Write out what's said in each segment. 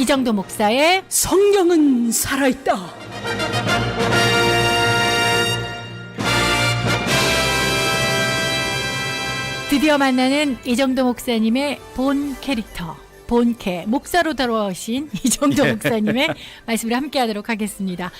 이정도 목사의 성경은 살아있다. 드디어 만나는 이정도 목사님의 본 캐릭터, 본캐, 목사로 돌아오신 이정도 목사님의 말씀을 함께 하도록 하겠습니다.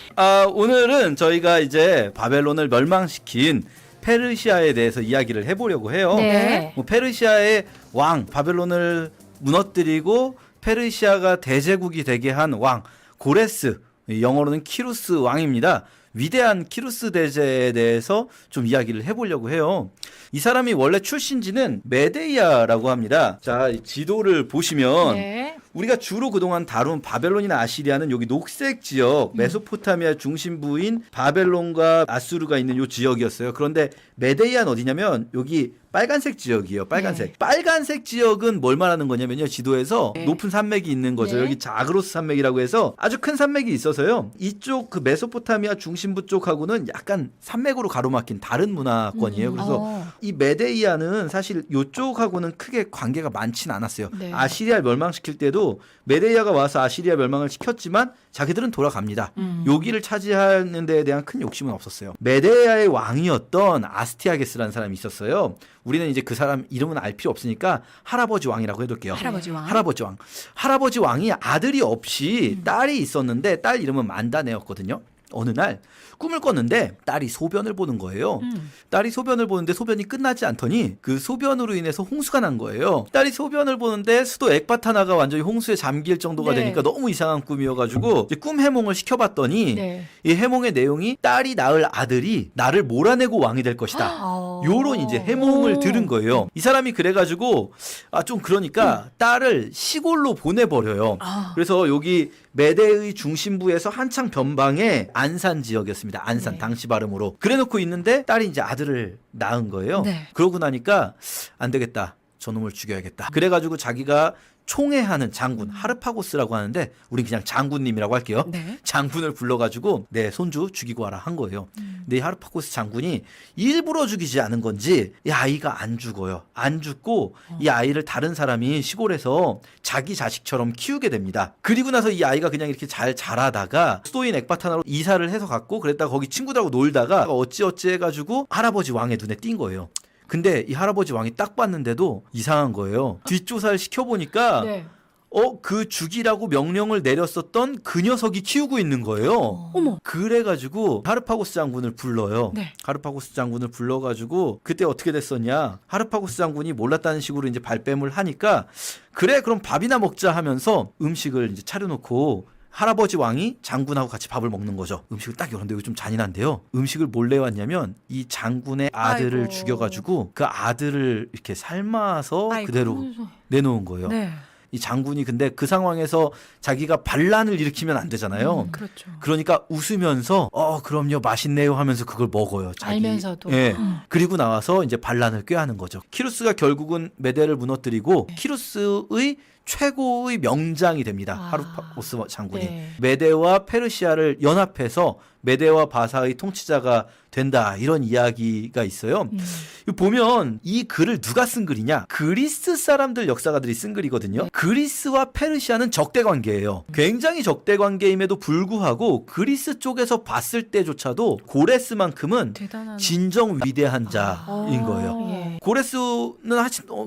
오늘은 저희가 이제 바벨론을 멸망시킨 페르시아에 대해서 이야기를 해보려고 해요. 네. 페르시아의 왕, 바벨론을 무너뜨리고 페르시아가 대제국이 되게 한 왕, 고레스, 영어로는 키루스 왕입니다. 위대한 키루스 대제에 대해서 좀 이야기를 해보려고 해요. 이 사람이 원래 출신지는 메데이아라고 합니다. 자, 이 지도를 보시면 네. 우리가 주로 그동안 다룬 바벨론이나 아시리아는 여기 녹색 지역, 메소포타미아 중심부인 바벨론과 아수르가 있는 요 지역이었어요. 그런데 메데이아는 어디냐면 여기 빨간색 지역이에요. 빨간색. 네. 빨간색 지역은 뭘 말하는 거냐면요. 지도에서 네. 높은 산맥이 있는 거죠. 네. 여기 자그로스 산맥이라고 해서 아주 큰 산맥이 있어서요. 이쪽 그 메소포타미아 중심부 쪽하고는 약간 산맥으로 가로막힌 다른 문화권이에요. 그래서 이 메데이아는 사실 이쪽하고는 크게 관계가 많지는 않았어요. 네. 아시리아를 멸망시킬 때도 메데이아가 와서 아시리아 멸망을 시켰지만 자기들은 돌아갑니다. 여기를 차지하는 데에 대한 큰 욕심은 없었어요. 메데이아의 왕이었던 아스티아게스라는 사람이 있었어요. 우리는 이제 그 사람 이름은 알 필요 없으니까 할아버지 왕이라고 해둘게요. 할아버지 왕. 할아버지 왕. 할아버지 왕이 아들이 없이 딸이 있었는데 딸 이름은 만다네였거든요. 어느 날 꿈을 꿨는데 딸이 소변을 보는 거예요. 딸이 소변을 보는데 소변이 끝나지 않더니 그 소변으로 인해서 홍수가 난 거예요. 딸이 소변을 보는데 수도 ek바타나가 완전히 홍수에 잠길 정도가 네. 되니까 너무 이상한 꿈이어가지고 이제 꿈 해몽을 시켜봤더니 네. 이 해몽의 내용이 딸이 낳을 아들이 나를 몰아내고 왕이 될 것이다. 요런 이제 해몽을 들은 거예요. 이 사람이 그래가지고 좀 그러니까 딸을 시골로 보내버려요. 그래서 여기 메대의 중심부에서 한창 변방에 안산 지역이었습니다. 안산 네. 당시 발음으로 그래놓고 있는데 딸이 이제 아들을 낳은 거예요. 네. 그러고 나니까 안 되겠다. 저놈을 죽여야겠다. 그래가지고 자기가 총애하는 장군 하르파고스라고 하는데 우린 그냥 장군님이라고 할게요. 네. 장군을 불러가지고 내 손주 죽이고 와라 한 거예요. 근데 이 하르파고스 장군이 일부러 죽이지 않은 건지 이 아이가 안 죽어요. 안 죽고 이 아이를 다른 사람이 시골에서 자기 자식처럼 키우게 됩니다. 그리고 나서 이 아이가 그냥 이렇게 잘 자라다가 수도인 ek바타나로 이사를 해서 갔고 그랬다가 거기 친구들하고 놀다가 어찌어찌 해가지고 할아버지 왕의 눈에 띈 거예요. 근데 이 할아버지 왕이 딱 봤는데도 이상한 거예요. 뒷조사를 시켜보니까 네. 그 죽이라고 명령을 내렸었던 그 녀석이 키우고 있는 거예요. 어머. 그래가지고 하르파고스 장군을 불러요. 네. 하르파고스 장군을 불러가지고 그때 어떻게 됐었냐? 하르파고스 장군이 몰랐다는 식으로 이제 발뺌을 하니까 그래 그럼 밥이나 먹자 하면서 음식을 이제 차려놓고 할아버지 왕이 장군하고 같이 밥을 먹는 거죠. 음식을 딱 열었는데 이거 좀 잔인한데요. 음식을 몰래 왔냐면 이 장군의 아들을 아이고. 죽여가지고 그 아들을 이렇게 삶아서 아이고. 그대로 내놓은 거예요. 네. 이 장군이 근데 그 상황에서 자기가 반란을 일으키면 안 되잖아요. 그렇죠. 그러니까 웃으면서 그럼요 맛있네요 하면서 그걸 먹어요. 알면서도. 예. 그리고 나와서 이제 반란을 꾀하는 거죠. 키루스가 결국은 메대를 무너뜨리고 키루스의 최고의 명장이 됩니다. 하르파고스 장군이. 네. 메대와 페르시아를 연합해서 메대와 바사의 통치자가 된다 이런 이야기가 있어요. 보면 이 글을 누가 쓴 글이냐? 그리스 사람들 역사가들이 쓴 글이거든요. 그리스와 페르시아는 적대 관계예요. 굉장히 적대 관계임에도 불구하고 그리스 쪽에서 봤을 때조차도 고레스만큼은 대단한. 진정 위대한 자인 거예요. 예. 고레스는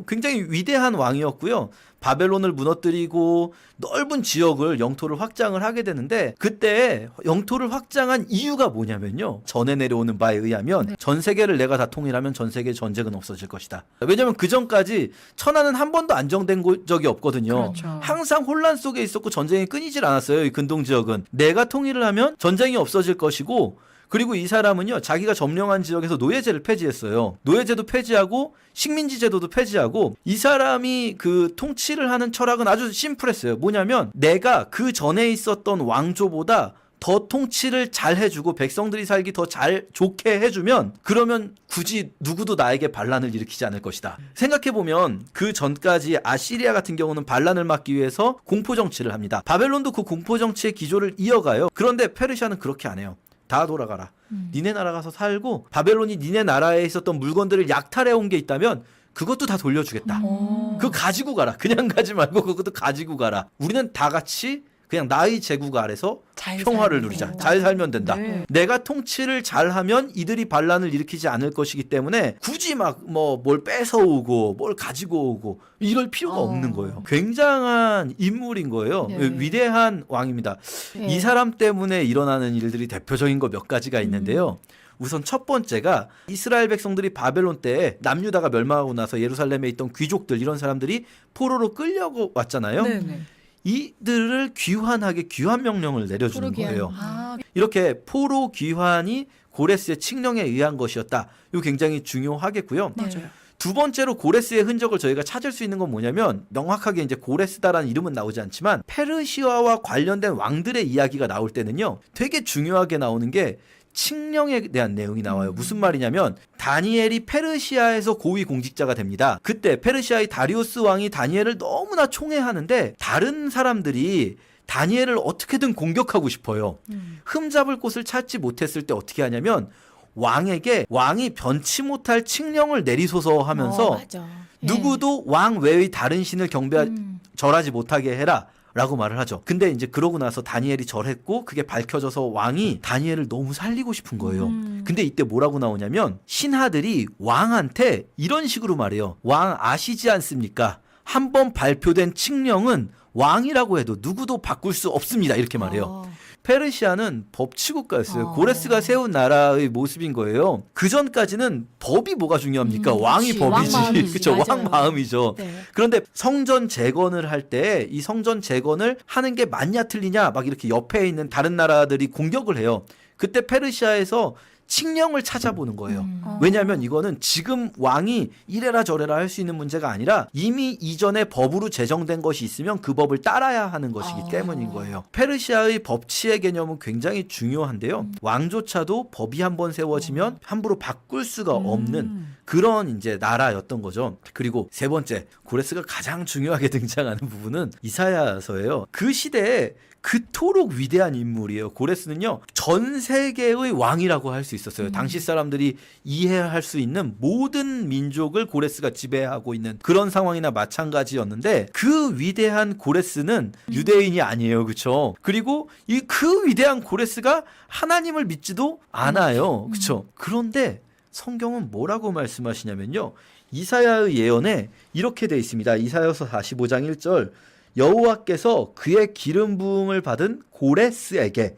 굉장히 위대한 왕이었고요. 바벨론을 무너뜨리고 넓은 지역을 영토를 확장을 하게 되는데 그때 영토를 확장한 이유가 뭐냐면요. 전에 내려오는 바에 의하면 전 세계를 내가 다 통일하면 전 세계 전쟁은 없어질 것이다. 왜냐하면 그 전까지 천하는 한 번도 안정된 적이 없거든요. 그렇죠. 항상 혼란 속에 있었고 전쟁이 끊이질 않았어요. 이 근동 지역은. 내가 통일을 하면 전쟁이 없어질 것이고 그리고 이 사람은요 자기가 점령한 지역에서 노예제를 폐지했어요. 노예제도 폐지하고 식민지 제도도 폐지하고 이 사람이 그 통치를 하는 철학은 아주 심플했어요. 뭐냐면 내가 그 전에 있었던 왕조보다 더 통치를 잘 해주고 백성들이 살기 더 잘 좋게 해주면 그러면 굳이 누구도 나에게 반란을 일으키지 않을 것이다. 생각해보면 그 전까지 아시리아 같은 경우는 반란을 막기 위해서 공포정치를 합니다. 바벨론도 그 공포정치의 기조를 이어가요. 그런데 페르시아는 그렇게 안 해요. 다 돌아가라. 니네 나라 가서 살고 바벨론이 니네 나라에 있었던 물건들을 약탈해 온 게 있다면 그것도 다 돌려주겠다. 오. 그거 가지고 가라. 그냥 가지 말고 그것도 가지고 가라. 우리는 다 같이 그냥 나의 제국 아래서 잘 평화를 살면 누리자. 된다. 잘 살면 된다. 네. 내가 통치를 잘하면 이들이 반란을 일으키지 않을 것이기 때문에 굳이 막 뭐 뭘 뺏어오고 뭘 가지고 오고 이럴 필요가 없는 거예요. 굉장한 인물인 거예요. 네. 위대한 왕입니다. 네. 이 사람 때문에 일어나는 일들이 대표적인 거 몇 가지가 있는데요. 우선 첫 번째가 이스라엘 백성들이 바벨론 때에 남유다가 멸망하고 나서 예루살렘에 있던 귀족들 이런 사람들이 포로로 끌려왔잖아요. 네네. 이들을 귀환하게 귀환 명령을 내려주는 포로 귀환. 거예요. 아, 이렇게 포로 귀환이 고레스의 칙령에 의한 것이었다. 이거 굉장히 중요하겠고요. 맞아요. 두 번째로 고레스의 흔적을 저희가 찾을 수 있는 건 뭐냐면 명확하게 이제 고레스다라는 이름은 나오지 않지만 페르시아와 관련된 왕들의 이야기가 나올 때는요. 되게 중요하게 나오는 게 칙령에 대한 내용이 나와요. 무슨 말이냐면 다니엘이 페르시아에서 고위 공직자가 됩니다. 그때 페르시아의 다리우스 왕이 다니엘을 너무나 총애하는데 다른 사람들이 다니엘을 어떻게든 공격하고 싶어요. 흠잡을 곳을 찾지 못했을 때 어떻게 하냐면 왕에게 왕이 변치 못할 칙령을 내리소서 하면서 맞아. 예. 누구도 왕 외의 다른 신을 음. 절하지 못하게 해라. 라고 말을 하죠. 근데 이제 그러고 나서 다니엘이 절했고 그게 밝혀져서 왕이 다니엘을 너무 살리고 싶은 거예요. 근데 이때 뭐라고 나오냐면 신하들이 왕한테 이런 식으로 말해요. 왕 아시지 않습니까? 한번 발표된 칙령은 왕이라고 해도 누구도 바꿀 수 없습니다. 이렇게 말해요. 페르시아는 법치국가였어요. 고레스가 세운 나라의 모습인 거예요. 그 전까지는 법이 뭐가 중요합니까? 왕이 그치. 법이지. 왕 마음이지. 그렇죠. 왕 맞아요. 마음이죠. 네. 그런데 성전 재건을 할 때 이 성전 재건을 하는 게 맞냐 틀리냐 막 이렇게 옆에 있는 다른 나라들이 공격을 해요. 그때 페르시아에서 칙령을 찾아보는 거예요. 왜냐하면 이거는 지금 왕이 이래라 저래라 할 수 있는 문제가 아니라 이미 이전에 법으로 제정된 것이 있으면 그 법을 따라야 하는 것이기 때문인 거예요. 페르시아의 법치의 개념은 굉장히 중요한데요. 왕조차도 법이 한번 세워지면 함부로 바꿀 수가 없는 그런 이제 나라였던 거죠. 그리고 세 번째, 고레스가 가장 중요하게 등장하는 부분은 이사야서예요. 그 시대에 그토록 위대한 인물이에요. 고레스는요, 전 세계의 왕이라고 할 수 있었어요. 당시 사람들이 이해할 수 있는 모든 민족을 고레스가 지배하고 있는 그런 상황이나 마찬가지였는데 그 위대한 고레스는 유대인이 아니에요. 그렇죠? 그리고 이 그 위대한 고레스가 하나님을 믿지도 않아요. 그렇죠? 그런데 성경은 뭐라고 말씀하시냐면요. 이사야의 예언에 이렇게 돼 있습니다. 이사야서 45장 1절 여호와께서 그의 기름 부음을 받은 고레스에게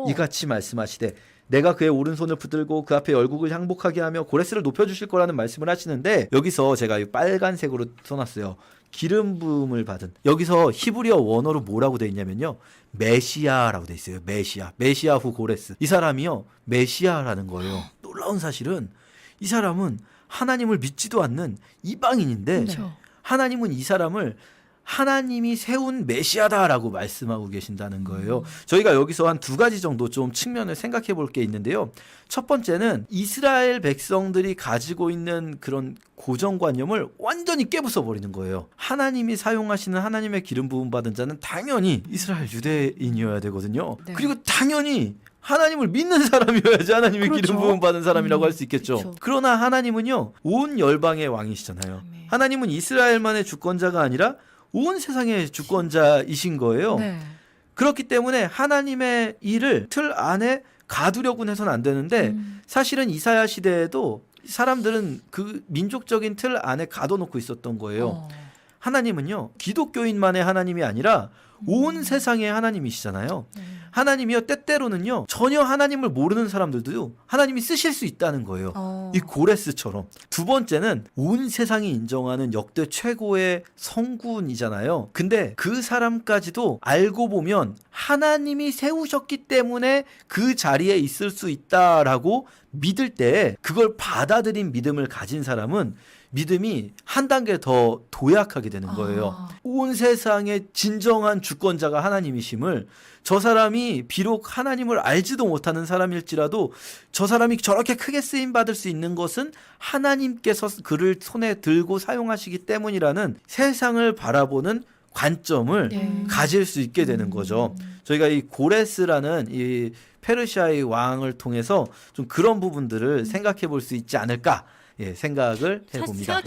이같이 말씀하시되 내가 그의 오른손을 붙들고 그 앞에 열국을 항복하게 하며 고레스를 높여주실 거라는 말씀을 하시는데 여기서 제가 이 빨간색으로 써놨어요. 기름 부음을 받은. 여기서 히브리어 원어로 뭐라고 돼 있냐면요. 메시아라고 돼 있어요. 메시아 후 고레스. 이 사람이요. 메시아라는 거예요. 놀라운 사실은 이 사람은 하나님을 믿지도 않는 이방인인데 그렇죠. 하나님은 이 사람을 하나님이 세운 메시아다라고 말씀하고 계신다는 거예요. 저희가 여기서 한 두 가지 정도 좀 측면을 생각해 볼 게 있는데요. 첫 번째는 이스라엘 백성들이 가지고 있는 그런 고정관념을 완전히 깨부숴 버리는 거예요. 하나님이 사용하시는 하나님의 기름 부음 받은 자는 당연히 이스라엘 유대인이어야 되거든요. 네. 그리고 당연히 하나님을 믿는 사람이어야지 하나님의 그렇죠. 기름 부음 받은 사람이라고 할 수 있겠죠. 그렇죠. 그러나 하나님은요, 온 열방의 왕이시잖아요. 아멘. 하나님은 이스라엘만의 주권자가 아니라 온 세상의 주권자이신 거예요. 네. 그렇기 때문에 하나님의 일을 틀 안에 가두려고는 해서는 안 되는데 사실은 이사야 시대에도 사람들은 그 민족적인 틀 안에 가둬놓고 있었던 거예요. 하나님은요, 기독교인만의 하나님이 아니라 온 세상의 하나님이시잖아요. 하나님이요, 때때로는요, 전혀 하나님을 모르는 사람들도 하나님이 쓰실 수 있다는 거예요. 이 고레스처럼. 두 번째는 온 세상이 인정하는 역대 최고의 성군이잖아요. 근데 그 사람까지도 알고 보면 하나님이 세우셨기 때문에 그 자리에 있을 수 있다라고 믿을 때 그걸 받아들인 믿음을 가진 사람은 믿음이 한 단계 더 도약하게 되는 거예요. 온 세상의 진정한 주권자가 하나님이심을 저 사람이 비록 하나님을 알지도 못하는 사람일지라도 저 사람이 저렇게 크게 쓰임받을 수 있는 것은 하나님께서 그를 손에 들고 사용하시기 때문이라는 세상을 바라보는 관점을 네. 가질 수 있게 되는 거죠. 저희가 이 고레스라는 이 페르시아의 왕을 통해서 좀 그런 부분들을 생각해 볼 수 있지 않을까 예, 생각을 해봅니다.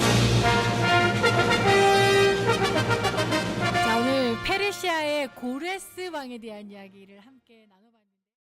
자, 오늘 페르시아의 고레스 왕에 대한 이야기를 함께 나눠봤는데